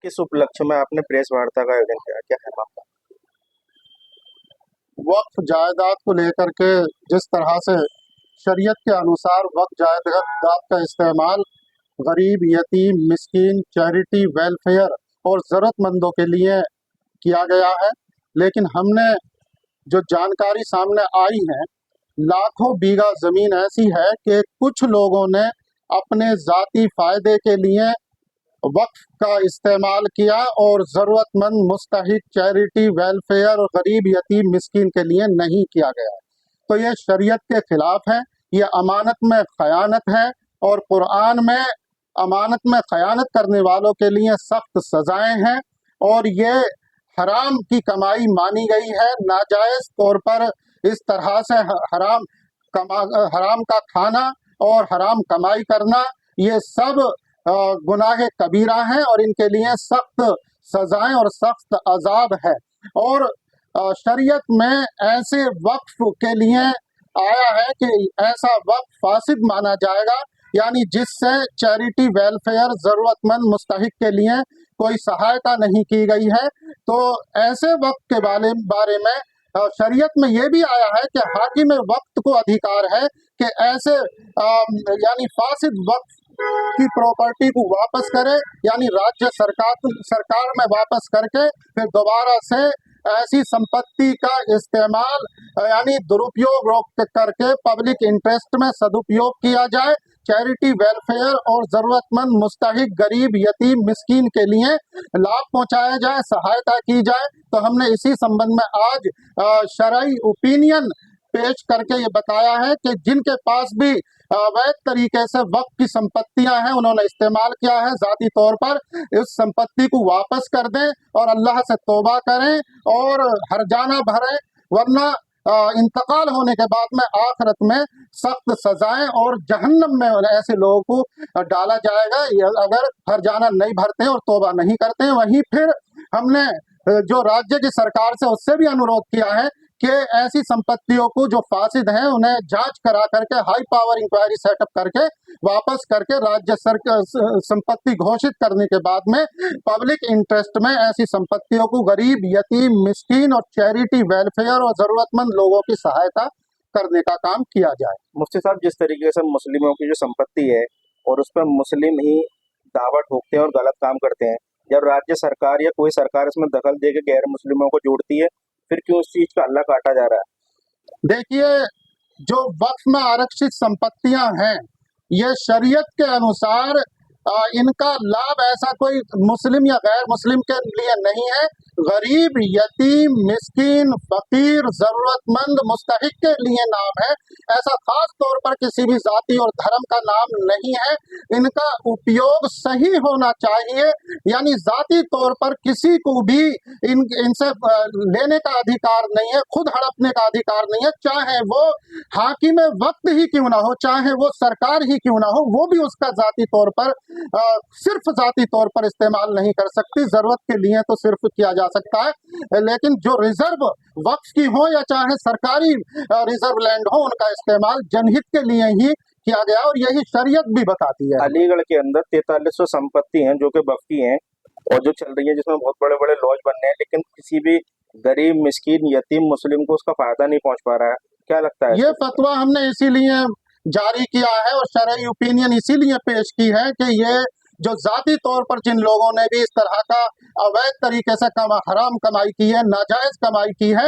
किस उपलक्ष्य में आपने प्रेस वार्ता का आयोजन किया, क्या है मामला? वक्फ जायदाद को लेकर के जिस तरह से शरीयत के अनुसार वक्फ जायदाद का इस्तेमाल गरीब, यतीम, मिस्कीन, चैरिटी, वेलफेयर और ज़रूरतमंदों के लिए किया गया है, लेकिन हमने जो जानकारी सामने आई है, लाखों बीघा ज़मीन ऐसी है कि कुछ लोगों ने अपने ज़ाती फ़ायदे के लिए वक्फ का इस्तेमाल किया और ज़रूरतमंद, मुस्तहिक, चैरिटी, वेलफेयर और गरीब, यतीम, मिस्कीन के लिए नहीं किया गया है। तो ये शरीयत के खिलाफ है, ये अमानत में ख़यानत है और कुरान में अमानत में ख़यानत करने वालों के लिए सख्त सज़ाएं हैं और ये हराम की कमाई मानी गई है। नाजायज़ तौर पर इस तरह से हराम का खाना और हराम कमाई करना, ये सब गुनाह कबीरा हैं और इनके लिए सख्त सजाएं और सख्त अजाब है। और शरीयत में ऐसे वक्फ के लिए आया है कि ऐसा वक्फ फासिद माना जाएगा, यानी जिससे चैरिटी, वेलफेयर, ज़रूरतमंद, मुस्तहिक के लिए कोई सहायता नहीं की गई है। तो ऐसे वक्त के बारे में शरीयत में ये भी आया है कि हाकिम वक्त को अधिकार है कि ऐसे यानी फासिद वक्त की प्रॉपर्टी को वापस करे, यानी राज्य सरकार में वापस करके फिर दोबारा से ऐसी संपत्ति का इस्तेमाल यानी दुरुपयोग करके पब्लिक इंटरेस्ट में सदुपयोग किया जाए, चैरिटी, वेलफेयर और ज़रूरतमंद, मुस्तहिक, गरीब, यतीम, मिस्कीन के लिए लाभ पहुंचाया जाए, सहायता की जाए। तो हमने इसी संबंध में आज शरई ओपिनियन पेश करके ये बताया है कि जिनके पास भी अवैध तरीके से वक्त की संपत्तियां हैं, उन्होंने इस्तेमाल किया है जाती तौर पर, इस संपत्ति को वापस कर दें और अल्लाह से तौबा करें और हरजाना भरें, वरना इंतकाल होने के बाद में आखिरत में सख्त सजाएं और जहन्नम में ऐसे लोगों को डाला जाएगा अगर हरजाना नहीं भरते हैं और तौबा नहीं करते हैं। वहीं फिर हमने जो राज्य की सरकार से उससे भी अनुरोध किया है कि ऐसी संपत्तियों को जो फासिद हैं उन्हें जांच करा करके हाई पावर इंक्वायरी सेटअप करके वापस करके राज्य संपत्ति घोषित करने के बाद में पब्लिक इंटरेस्ट में ऐसी संपत्तियों को गरीब, यतीम, मिस्कीन और चैरिटी, वेलफेयर और जरूरतमंद लोगों की सहायता करने का काम किया जाए। मुफ्ती साहब, जिस तरीके से मुस्लिमों की जो संपत्ति है और उस पर मुस्लिम ही दावा ठोकते हैं और गलत काम करते हैं, जब राज्य सरकार या कोई सरकार इसमें दखल दे के गैर मुस्लिमों को जोड़ती है, फिर क्यों इस चीज का हल्ला काटा जा रहा है? देखिए, जो वक्फ में आरक्षित संपत्तियां हैं, ये शरीयत के अनुसार इनका लाभ ऐसा कोई मुस्लिम या गैर मुस्लिम के लिए नहीं है। गरीब, यतीम, मिस्कीन, फकीर, जरूरतमंद, मुस्तहिक के लिए नाम है। ऐसा खास तौर पर किसी भी जाति और धर्म का नाम नहीं है। इनका उपयोग सही होना चाहिए, यानी जाति तौर पर किसी को भी इनसे लेने का अधिकार नहीं है, खुद हड़पने का अधिकार नहीं है। चाहे वो हाकिम वक्त ही क्यों ना हो, चाहे वो सरकार ही क्यों ना हो, वो भी उसका जाति तौर पर सिर्फ जाती तौर पर इस्तेमाल नहीं कर सकती। जरूरत के लिए तो सिर्फ किया जा सकता है, लेकिन जो रिजर्व वक्फ की हो या चाहे सरकारी रिजर्व लैंड हो, उनका इस्तेमाल जनहित के लिए ही किया गया और यही शरीयत भी बताती है। अलीगढ़ के अंदर 4300 संपत्ति हैं जो कि वक्फ की हैं और जो चल रही है, जिसमें बहुत बड़े बड़े लॉज बन रहे हैं, लेकिन किसी भी गरीब, मिस्कीन, यतीम, मुस्लिम को उसका फायदा नहीं पहुंच पा रहा है। क्या लगता है? ये फतवा हमने इसीलिए जारी किया है और शरई ओपिनियन इसीलिए पेश की है कि ये जो जाती तौर पर जिन लोगों ने भी इस तरह का अवैध तरीके से हराम कमाई की है, नाजायज कमाई की है,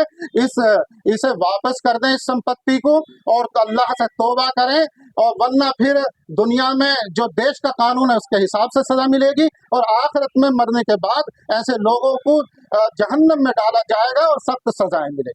इसे वापस कर दें इस संपत्ति को और अल्लाह से तौबा करें, और वरना फिर दुनिया में जो देश का कानून है उसके हिसाब से सजा मिलेगी और आखिरत में मरने के बाद ऐसे लोगों को जहन्नम में डाला जाएगा और सख्त सजाएं मिलेगी।